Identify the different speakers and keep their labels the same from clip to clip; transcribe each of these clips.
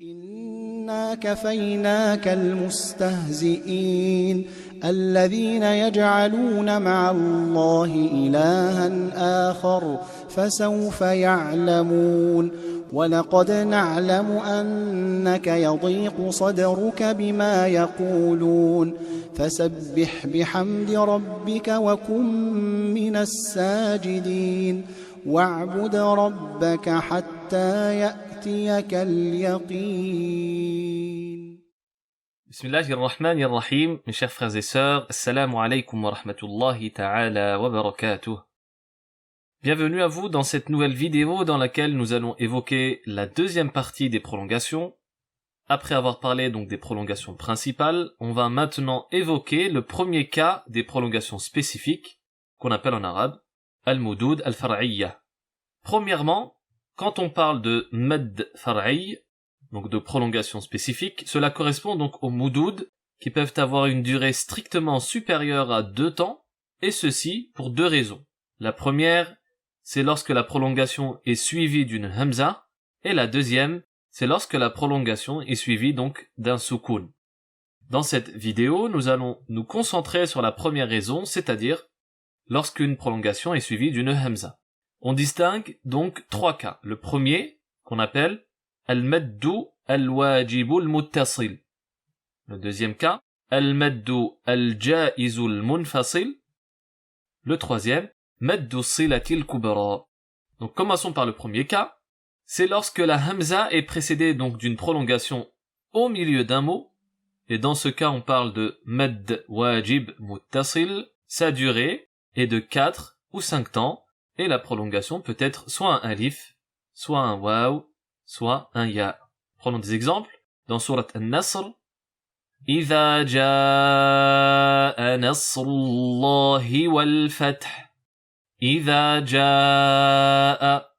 Speaker 1: إنا كفيناك المستهزئين الذين يجعلون مع الله إلها آخر فسوف يعلمون ولقد نعلم أنك يضيق صدرك بما يقولون فسبح بحمد ربك وكن من الساجدين واعبد ربك حتى يأتيك اليقين.
Speaker 2: Bismillahirrahmanirrahim, mes chers frères et sœurs, assalamu alaikum wa rahmatullahi ta'ala wa barakatuh. Bienvenue à vous dans cette nouvelle vidéo dans laquelle nous allons évoquer la deuxième partie des prolongations. Après avoir parlé donc des prolongations principales, on va maintenant évoquer le premier cas des prolongations spécifiques, qu'on appelle en arabe al-mudud al-far'iyya. Premièrement, quand on parle de mad far'i, donc de prolongation spécifique, cela correspond donc aux mudud qui peuvent avoir une durée strictement supérieure à 2 temps, et ceci pour 2 raisons. La première, c'est lorsque la prolongation est suivie d'une hamza, et la deuxième, c'est lorsque la prolongation est suivie donc d'un soukoun. Dans cette vidéo, nous allons nous concentrer sur la première raison, c'est-à-dire lorsqu'une prolongation est suivie d'une hamza. On distingue donc 3 cas. Le premier, qu'on appelle al-maddu al-wajibu al-muttasil. Le deuxième cas, al-maddu al-jaizu al-munfasil. Le troisième, maddu silati al-kubra. Donc commençons par le premier cas. C'est lorsque la hamza est précédée donc d'une prolongation au milieu d'un mot. Et dans ce cas, on parle de mad wajib muttasil. Sa durée est de 4 ou 5 temps. Et la prolongation peut être soit un alif, soit un waw, soit un ya. Prenons des exemples. Dans sourate An-Nasr, إِذَا جَاءَ نَصْرُ اللَّهِ وَالْفَتْحُ. إِذَا جَاءَ.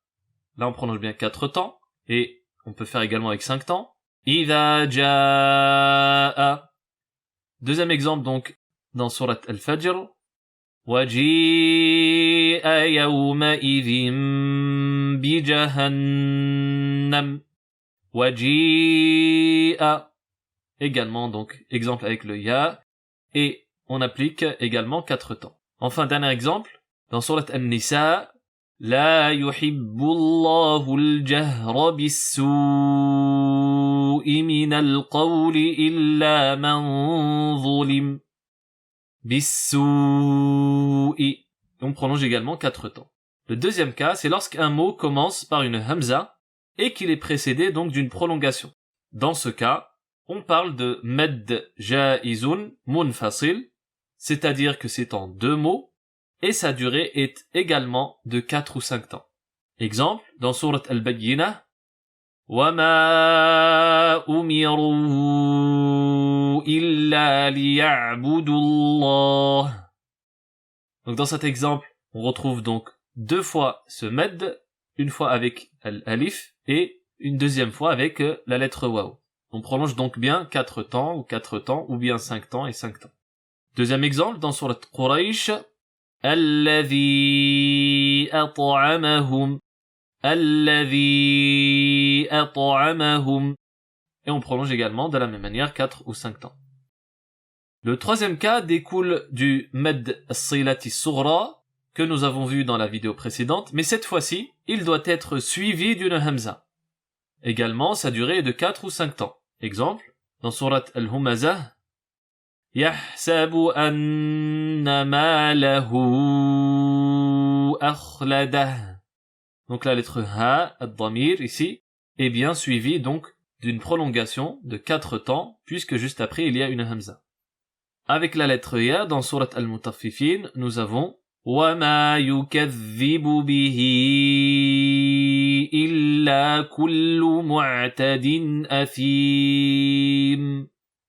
Speaker 2: Là, on prononce bien 4 temps. Et on peut faire également avec 5 temps. إِذَا جَاءَ. Deuxième exemple, donc, dans sourate Al-Fajr. وَجِيءَ يَوْمَئِذٍ بِجَهَنَّمَ. وَجِيءَ. Également, donc, exemple avec le ya. Et on applique également 4 temps. Enfin, dernier exemple, dans sourate An-Nisa. لَا يُحِبُّ اللَّهُ الْجَهْرَ بِالسُّوءِ مِنَ الْقَوْلِ إِلَّا مَنْ ظُلِمَ. Bis-sou-i. On prolonge également 4 temps. Le deuxième cas, c'est lorsqu'un mot commence par une hamza et qu'il est précédé donc d'une prolongation. Dans ce cas, on parle de mad jaizun munfasil, c'est-à-dire que c'est en 2 mots et sa durée est également de 4 ou 5 temps. Exemple, dans sourate Al-Bayyinah, وَمَا أُمِرُوا إِلَّا لِيَعْبُدُوا اللَّهَ. Donc dans cet exemple, on retrouve donc 2 fois ce med, une fois avec l'alif et une deuxième fois avec la lettre waw. On prolonge donc bien 4 temps ou bien 5 temps et 5 temps. Deuxième exemple, dans sourate Quraysh, الَّذِي أَطْعَمَهُمْ. الَّذِي أَطْعَمَهُمْ. Et on prolonge également de la même manière 4 ou 5 temps. Le troisième cas découle du mad as-silati sughra que nous avons vu dans la vidéo précédente, mais cette fois-ci, il doit être suivi d'une hamza. Également, sa durée est de 4 ou 5 temps. Exemple, dans sourate Al-Humazah, يَحْسَبُ أَنَّ مَالَهُ أَخْلَدَهُ. Donc la lettre ha, ad-damir ici, est bien suivie donc d'une prolongation de 4 temps, puisque juste après il y a une hamza. Avec la lettre ya, dans sourate Al-Mutaffifin, nous avons وَمَا يُكَذِّبُ بِهِ إِلَّا كُلُّ مُعْتَدٍ أَثِيمٍ.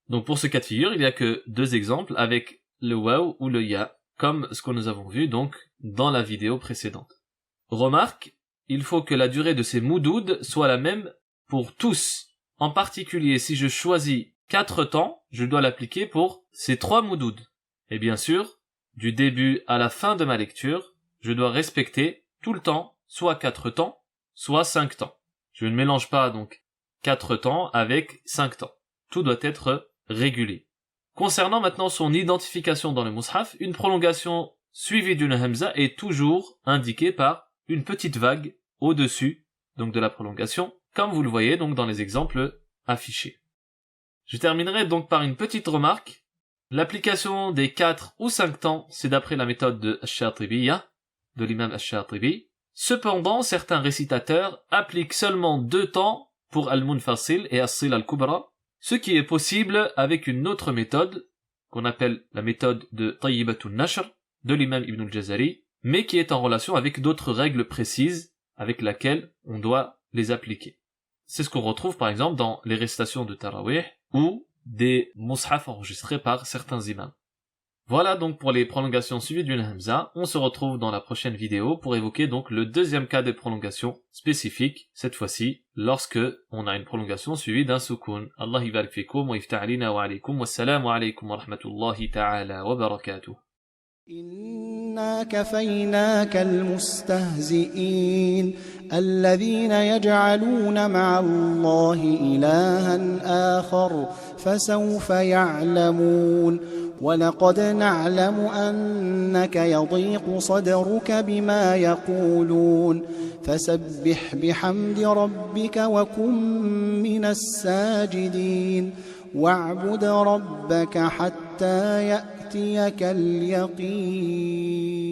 Speaker 2: Donc pour ce cas de figure, il n'y a que 2 exemples avec le waw ou le ya, comme ce que nous avons vu donc dans la vidéo précédente. Remarque, il faut que la durée de ces mudud soit la même pour tous. En particulier, si je choisis 4 temps, je dois l'appliquer pour ces 3 mudud. Et bien sûr, du début à la fin de ma lecture, je dois respecter tout le temps, soit 4 temps, soit 5 temps. Je ne mélange pas donc 4 temps avec 5 temps. Tout doit être régulier. Concernant maintenant son identification dans le mushaf, une prolongation suivie d'une hamza est toujours indiquée par une petite vague au-dessus donc de la prolongation, comme vous le voyez donc dans les exemples affichés. Je terminerai donc par une petite remarque. L'application des 4 ou 5 temps, c'est d'après la méthode de Ash-Shatibiyya, de l'imam Ash-Shatibi. Cependant, certains récitateurs appliquent seulement 2 temps pour Al-Munfasil et As-Sila Al-Kubra, ce qui est possible avec une autre méthode, qu'on appelle la méthode de Tayyibatun Nashr, de l'imam Ibn al-Jazari, mais qui est en relation avec d'autres règles précises avec lesquelles on doit les appliquer. C'est ce qu'on retrouve par exemple dans les récitations de Tarawih ou des mushaf enregistrés par certains imams. Voilà donc pour les prolongations suivies d'une hamza. On se retrouve dans la prochaine vidéo pour évoquer donc le deuxième cas de prolongation spécifique, cette fois-ci lorsque on a une prolongation suivie d'un soukoun. Allah yibarik fikum wa iftah alina wa alaykum wassalamu alaykum wa rahmatullahi ta'ala wa barakatuh.
Speaker 1: إنا كفيناك المستهزئين الذين يجعلون مع الله إلها آخر فسوف يعلمون ولقد نعلم أنك يضيق صدرك بما يقولون فسبح بحمد ربك وكن من الساجدين واعبد ربك حتى يأتيك اليقين